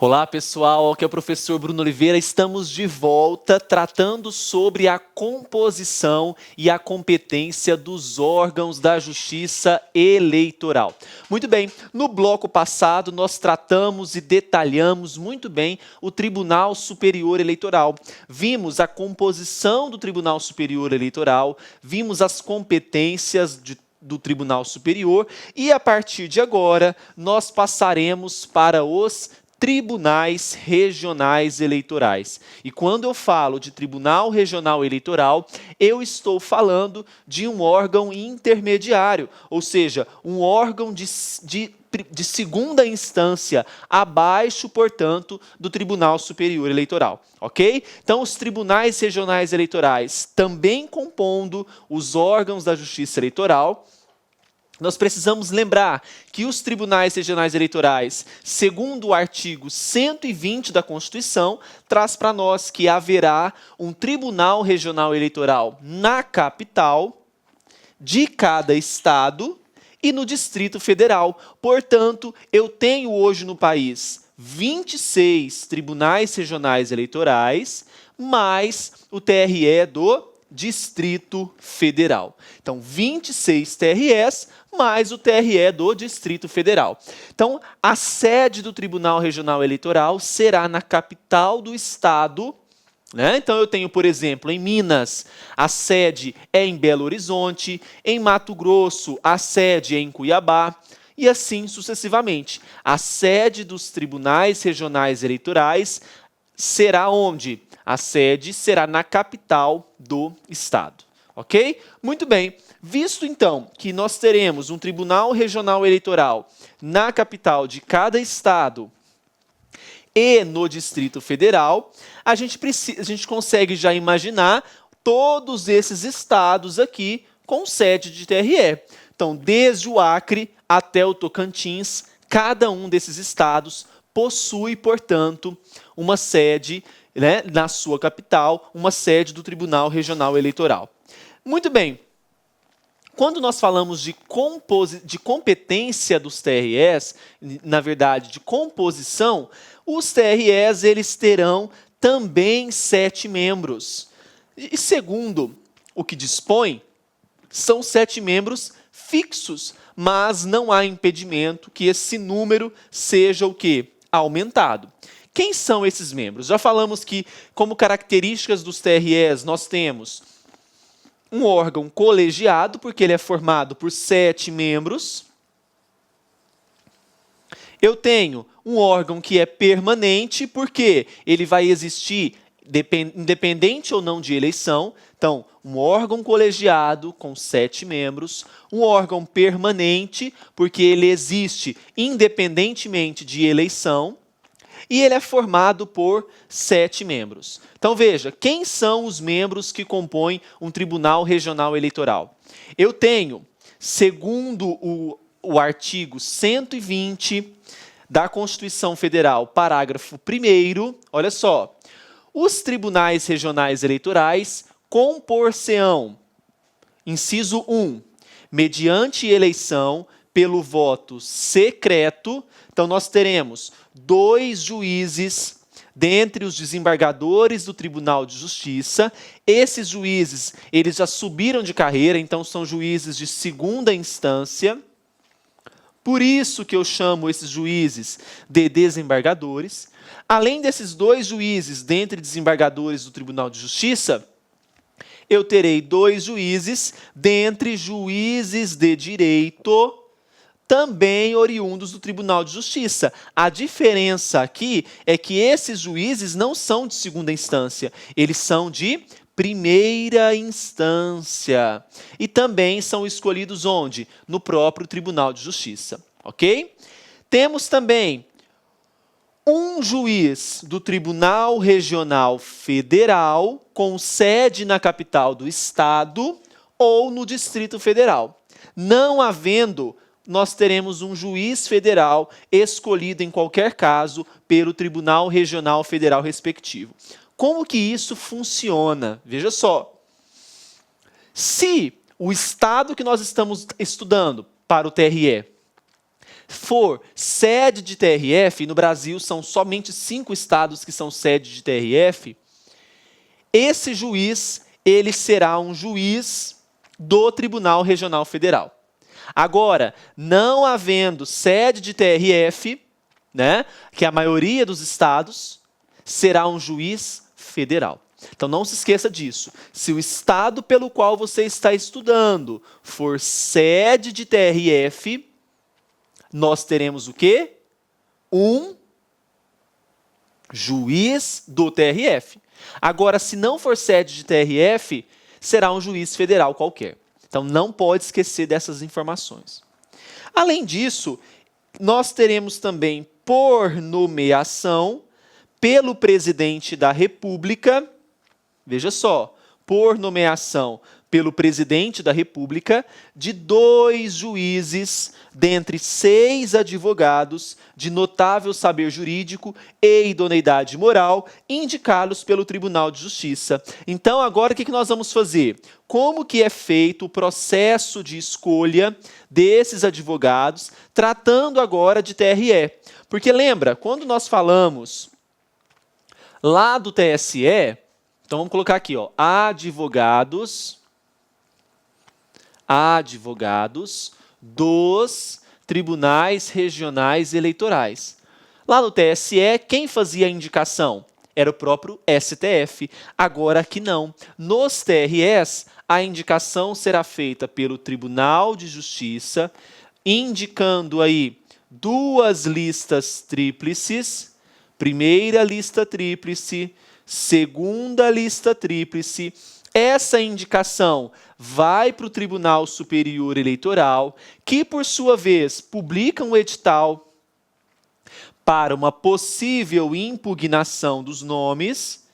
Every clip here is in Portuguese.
Olá pessoal, aqui é o professor Bruno Oliveira. Estamos de volta tratando sobre a composição e a competência dos órgãos da Justiça Eleitoral. Muito bem, no bloco passado nós tratamos e detalhamos muito bem o Tribunal Superior Eleitoral. Vimos a composição do Tribunal Superior Eleitoral, vimos as competências do Tribunal Superior e a partir de agora nós passaremos para os tribunais regionais eleitorais. E quando eu falo de Tribunal Regional Eleitoral, eu estou falando de um órgão intermediário, ou seja, um órgão de segunda instância, abaixo, portanto, do Tribunal Superior Eleitoral, ok? Então, os tribunais regionais eleitorais, também compondo os órgãos da Justiça Eleitoral, nós precisamos lembrar que os tribunais regionais eleitorais, segundo o artigo 120 da Constituição, traz para nós que haverá um tribunal regional eleitoral na capital de cada estado e no Distrito Federal. Portanto, eu tenho hoje no país 26 tribunais regionais eleitorais, mais o TRE do Distrito Federal. Então, 26 TREs mais o TRE do Distrito Federal. Então, a sede do Tribunal Regional Eleitoral será na capital do estado, né? Então, eu tenho, por exemplo, em Minas, a sede é em Belo Horizonte, em Mato Grosso, a sede é em Cuiabá, e assim sucessivamente. A sede dos tribunais regionais eleitorais será onde? A sede será na capital do estado, ok? Muito bem, visto então que nós teremos um Tribunal Regional Eleitoral na capital de cada estado e no Distrito Federal, a gente consegue já imaginar todos esses estados aqui com sede de TRE. Então, desde o Acre até o Tocantins, cada um desses estados possui, portanto, uma sede, né, na sua capital, uma sede do Tribunal Regional Eleitoral. Muito bem, quando nós falamos de competência dos TREs, na verdade, de composição, os TREs eles terão também 7 membros. E segundo o que dispõe, são 7 membros fixos, mas não há impedimento que esse número seja o quê? Aumentado. Quem são esses membros? Já falamos que, como características dos TREs, nós temos um órgão colegiado, porque ele é formado por 7 membros. Eu tenho um órgão que é permanente, porque ele vai existir independente ou não de eleição. Então, um órgão colegiado com 7 membros, um órgão permanente, porque ele existe independentemente de eleição, e ele é formado por 7 membros. Então, veja, quem são os membros que compõem um Tribunal Regional Eleitoral? Eu tenho, segundo o artigo 120 da Constituição Federal, parágrafo 1º, olha só, os tribunais regionais eleitorais compor-se-ão, inciso 1, mediante eleição pelo voto secreto. Então, nós teremos 2 juízes dentre os desembargadores do Tribunal de Justiça. Esses juízes, eles já subiram de carreira, então são juízes de segunda instância. Por isso que eu chamo esses juízes de desembargadores. Além desses 2 juízes dentre desembargadores do Tribunal de Justiça, eu terei 2 juízes dentre juízes de direito, também oriundos do Tribunal de Justiça. A diferença aqui é que esses juízes não são de segunda instância, eles são de primeira instância. E também são escolhidos onde? No próprio Tribunal de Justiça, ok? Temos também um juiz do Tribunal Regional Federal com sede na capital do estado ou no Distrito Federal. Não havendo, nós teremos um juiz federal escolhido em qualquer caso pelo Tribunal Regional Federal respectivo. Como que isso funciona? Veja só. Se o estado que nós estamos estudando para o TRE for sede de TRF, no Brasil são somente 5 estados que são sede de TRF, esse juiz, ele será um juiz do Tribunal Regional Federal. Agora, não havendo sede de TRF, né, que a maioria dos estados, será um juiz federal. Então não se esqueça disso. Se o estado pelo qual você está estudando for sede de TRF, nós teremos o quê? Um juiz do TRF. Agora, se não for sede de TRF, será um juiz federal qualquer. Então, não pode esquecer dessas informações. Além disso, nós teremos também, por nomeação, pelo presidente da República, veja só, por nomeação pelo presidente da República, de 2 juízes dentre 6 advogados de notável saber jurídico e idoneidade moral, indicados pelo Tribunal de Justiça. Então, agora o que nós vamos fazer? Como que é feito o processo de escolha desses advogados, tratando agora de TRE? Porque lembra, quando nós falamos lá do TSE, então vamos colocar aqui, ó, advogados dos tribunais regionais eleitorais. Lá no TSE, quem fazia a indicação? Era o próprio STF. Agora aqui não. Nos TREs, a indicação será feita pelo Tribunal de Justiça, indicando aí 2 listas tríplices, primeira lista tríplice, segunda lista tríplice. Essa indicação vai para o Tribunal Superior Eleitoral, que, por sua vez, publica um edital para uma possível impugnação dos nomes.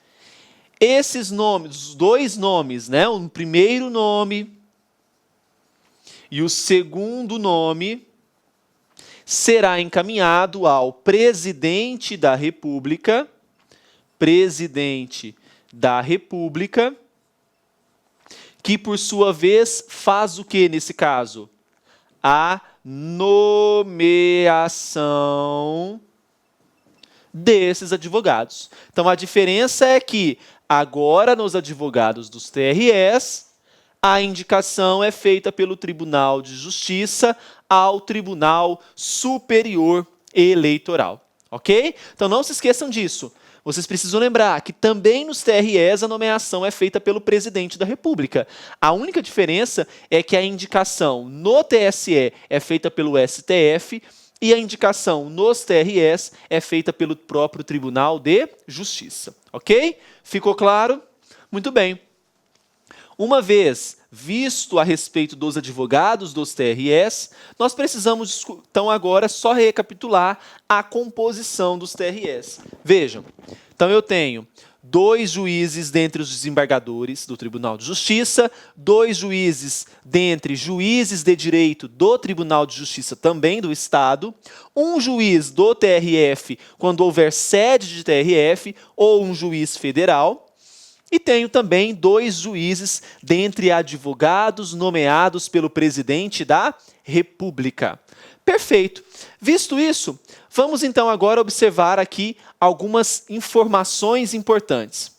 Esses nomes, os 2 nomes, né, o primeiro nome e o segundo nome, será encaminhado ao presidente da República, que, por sua vez, faz o que nesse caso? A nomeação desses advogados. Então, a diferença é que, agora, nos advogados dos TREs, a indicação é feita pelo Tribunal de Justiça ao Tribunal Superior Eleitoral. Ok? Então, não se esqueçam disso. Vocês precisam lembrar que também nos TREs a nomeação é feita pelo presidente da República. A única diferença é que a indicação no TSE é feita pelo STF e a indicação nos TREs é feita pelo próprio Tribunal de Justiça. Ok? Ficou claro? Muito bem. Uma vez visto a respeito dos advogados dos TREs, nós precisamos, então, agora só recapitular a composição dos TREs. Vejam, então eu tenho 2 juízes dentre os desembargadores do Tribunal de Justiça, 2 juízes dentre juízes de direito do Tribunal de Justiça também do Estado, 1 juiz do TRF quando houver sede de TRF ou um juiz federal, e tenho também 2 juízes dentre advogados nomeados pelo presidente da República. Perfeito. Visto isso, vamos então agora observar aqui algumas informações importantes.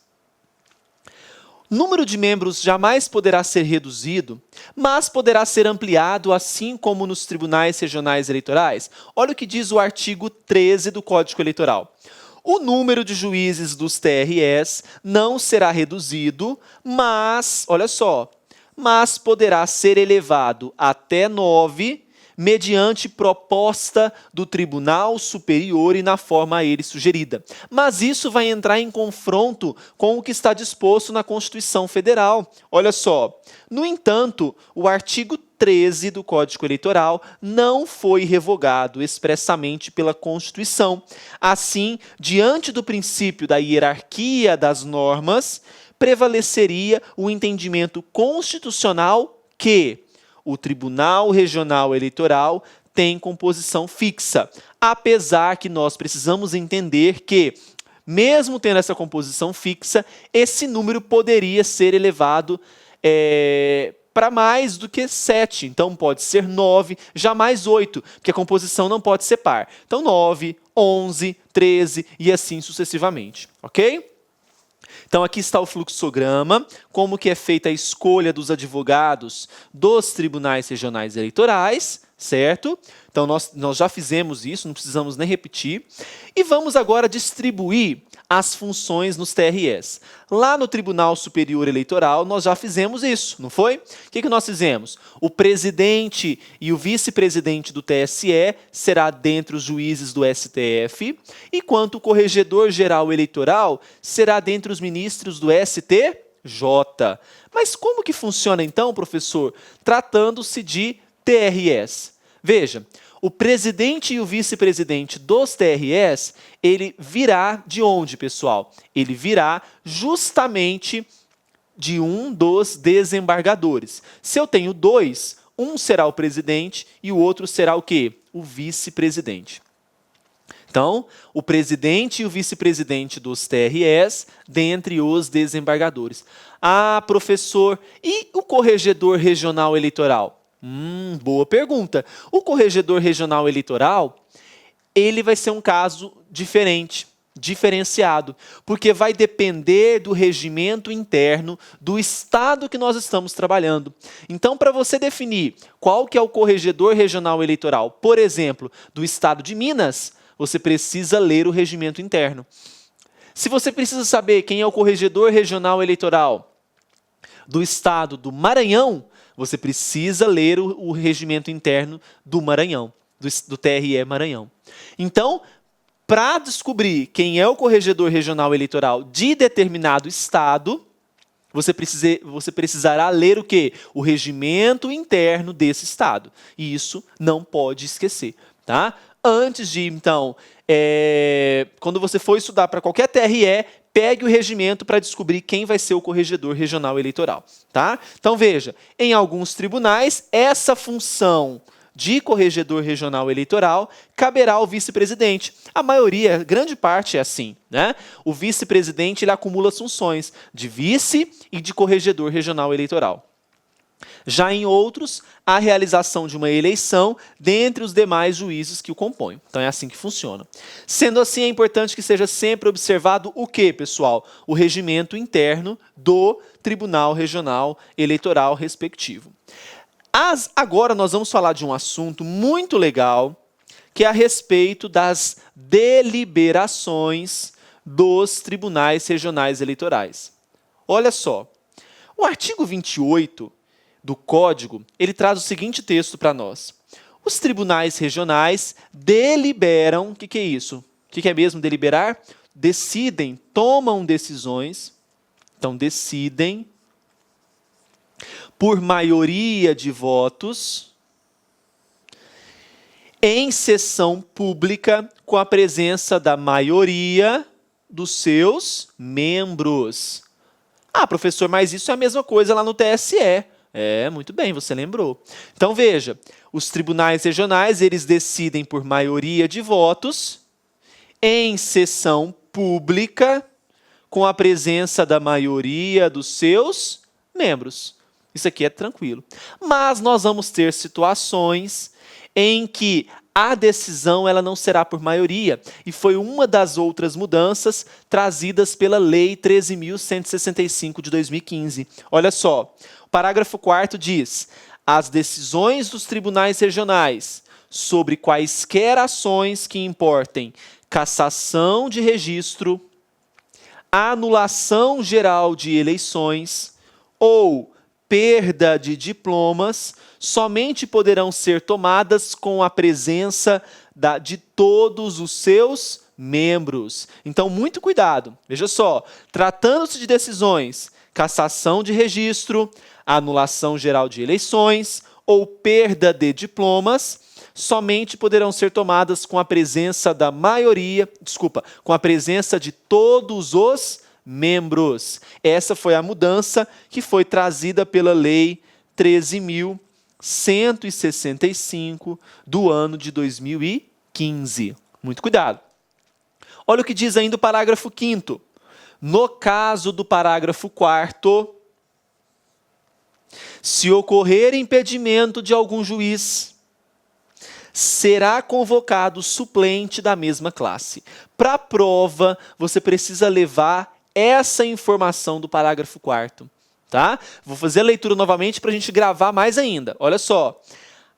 O número de membros jamais poderá ser reduzido, mas poderá ser ampliado, assim como nos tribunais regionais eleitorais. Olha o que diz o artigo 13 do Código Eleitoral. O número de juízes dos TREs não será reduzido, mas, olha só, mas poderá ser elevado até 9, mediante proposta do Tribunal Superior e na forma a ele sugerida. Mas isso vai entrar em confronto com o que está disposto na Constituição Federal. Olha só, no entanto, o artigo 13 do Código Eleitoral não foi revogado expressamente pela Constituição. Assim, diante do princípio da hierarquia das normas, prevaleceria o entendimento constitucional que o Tribunal Regional Eleitoral tem composição fixa, apesar que nós precisamos entender que, mesmo tendo essa composição fixa, esse número poderia ser elevado para mais do que 7. Então, pode ser 9, jamais 8, porque a composição não pode ser par. Então, 9, 11, 13 e assim sucessivamente, ok? Então, aqui está o fluxograma, como que é feita a escolha dos advogados dos tribunais regionais eleitorais, certo? Então, nós já fizemos isso, não precisamos nem repetir. E vamos agora distribuir as funções nos TREs. Lá no Tribunal Superior Eleitoral, nós já fizemos isso, não foi? O que nós fizemos? O presidente e o vice-presidente do TSE será dentre os juízes do STF, enquanto o corregedor-geral eleitoral será dentre os ministros do STJ. Mas como que funciona então, professor? Tratando-se de TREs. Veja, o presidente e o vice-presidente dos TREs, ele virá de onde, pessoal? Ele virá justamente de um dos desembargadores. Se eu tenho dois, um será o presidente e o outro será o quê? O vice-presidente. Então, o presidente e o vice-presidente dos TREs, dentre os desembargadores. Ah, professor, e o corregedor regional eleitoral? Boa pergunta. O corregedor regional eleitoral, ele vai ser um caso diferente, diferenciado, porque vai depender do regimento interno do estado que nós estamos trabalhando. Então, para você definir qual que é o corregedor regional eleitoral, por exemplo, do estado de Minas, você precisa ler o regimento interno. Se você precisa saber quem é o corregedor regional eleitoral do estado do Maranhão, você precisa ler o regimento interno do Maranhão, do TRE Maranhão. Então, para descobrir quem é o corregedor regional eleitoral de determinado estado, você precisará ler o quê? O regimento interno desse estado. E isso não pode esquecer, tá? Antes de, então, quando você for estudar para qualquer TRE, pegue o regimento para descobrir quem vai ser o corregedor regional eleitoral, tá? Então, veja, em alguns tribunais, essa função de corregedor regional eleitoral caberá ao vice-presidente. A maioria, grande parte é assim, né? O vice-presidente ele acumula as funções de vice e de corregedor regional eleitoral. Já em outros, a realização de uma eleição dentre os demais juízes que o compõem. Então é assim que funciona. Sendo assim, é importante que seja sempre observado o quê, pessoal? O regimento interno do Tribunal Regional Eleitoral respectivo. Agora nós vamos falar de um assunto muito legal, que é a respeito das deliberações dos tribunais regionais eleitorais. Olha só, o artigo 28 do Código, ele traz o seguinte texto para nós. Os tribunais regionais deliberam, o que é isso? O que é mesmo deliberar? Decidem, tomam decisões, então decidem por maioria de votos em sessão pública com a presença da maioria dos seus membros. Ah, professor, mas isso é a mesma coisa lá no TSE. Muito bem, você lembrou. Então, veja, os tribunais regionais, eles decidem por maioria de votos em sessão pública com a presença da maioria dos seus membros. Isso aqui é tranquilo. Mas nós vamos ter situações em que a decisão ela não será por maioria, e foi uma das outras mudanças trazidas pela Lei 13.165 de 2015. Olha só, o parágrafo 4º diz: as decisões dos tribunais regionais sobre quaisquer ações que importem cassação de registro, anulação geral de eleições ou perda de diplomas somente poderão ser tomadas com a presença de todos os seus membros. Então, muito cuidado. Veja só, tratando-se de decisões, cassação de registro, anulação geral de eleições ou perda de diplomas, somente poderão ser tomadas com a presença da maioria, com a presença de todos os membros. Essa foi a mudança que foi trazida pela Lei 13.165 do ano de 2015. Muito cuidado. Olha o que diz ainda o parágrafo 5º. No caso do parágrafo 4º, Se ocorrer impedimento de algum juiz, será convocado suplente da mesma classe. Para a prova, você precisa levar essa informação do parágrafo 4º. Tá? Vou fazer a leitura novamente para a gente gravar mais ainda. Olha só.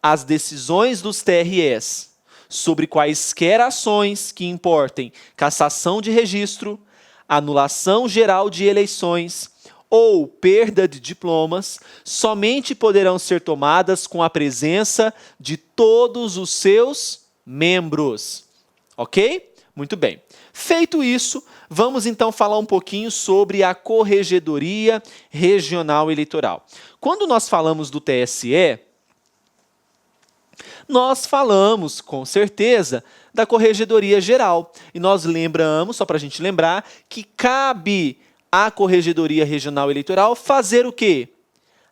As decisões dos TREs sobre quaisquer ações que importem cassação de registro, anulação geral de eleições ou perda de diplomas, somente poderão ser tomadas com a presença de todos os seus membros. Ok? Muito bem. Feito isso, vamos então falar um pouquinho sobre a Corregedoria Regional Eleitoral. Quando nós falamos do TSE, nós falamos, com certeza, da Corregedoria Geral. E nós lembramos, só para a gente lembrar, que cabe à Corregedoria Regional Eleitoral fazer o quê?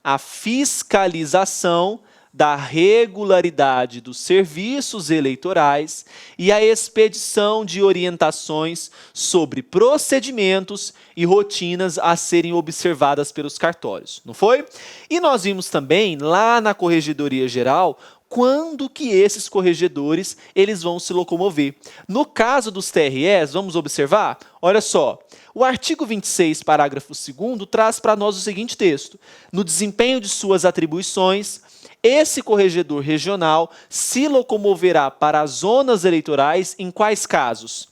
A fiscalização da regularidade dos serviços eleitorais e a expedição de orientações sobre procedimentos e rotinas a serem observadas pelos cartórios, não foi? E nós vimos também, lá na Corregedoria Geral, quando que esses corregedores eles vão se locomover. No caso dos TREs, vamos observar? Olha só, o artigo 26, parágrafo 2º, traz para nós o seguinte texto. No desempenho de suas atribuições, esse corregedor regional se locomoverá para as zonas eleitorais em quais casos?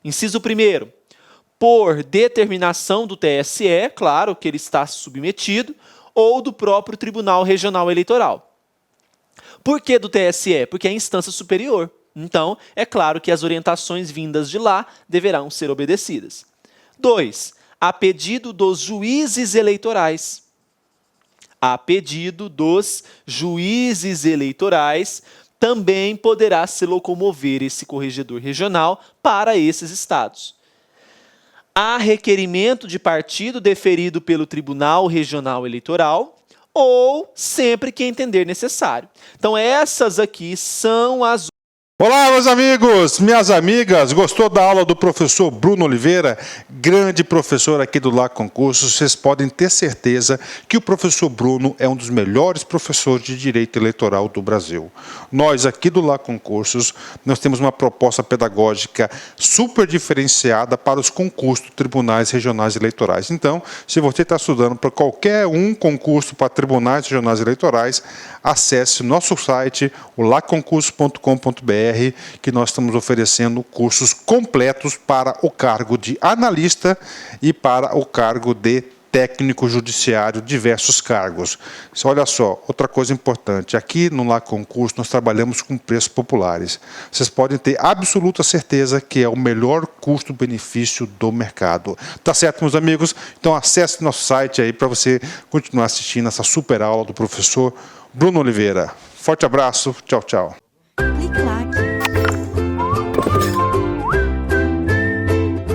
Inciso 1º, por determinação do TSE, claro que ele está submetido, ou do próprio Tribunal Regional Eleitoral. Por que do TSE? Porque é a instância superior. Então, é claro que as orientações vindas de lá deverão ser obedecidas. 2. A pedido dos juízes eleitorais. A pedido dos juízes eleitorais, também poderá se locomover esse corregedor regional para esses estados. A requerimento de partido deferido pelo Tribunal Regional Eleitoral, ou sempre que entender necessário. Então, essas aqui são as... Olá, meus amigos, minhas amigas, gostou da aula do professor Bruno Oliveira? Grande professor aqui do LA Concursos, vocês podem ter certeza que o professor Bruno é um dos melhores professores de Direito Eleitoral do Brasil. Nós aqui do LA Concursos, nós temos uma proposta pedagógica super diferenciada para os concursos de tribunais regionais eleitorais. Então, se você está estudando para qualquer concurso para tribunais regionais eleitorais, acesse o nosso site, o laconcursos.com.br, que nós estamos oferecendo cursos completos para o cargo de analista e para o cargo de técnico judiciário, diversos cargos. Olha só, outra coisa importante, aqui no LA Concurso nós trabalhamos com preços populares. Vocês podem ter absoluta certeza que é o melhor custo-benefício do mercado. Tá certo, meus amigos? Então acesse nosso site aí para você continuar assistindo essa super aula do professor Bruno Oliveira. Forte abraço, tchau, tchau. Clique lá.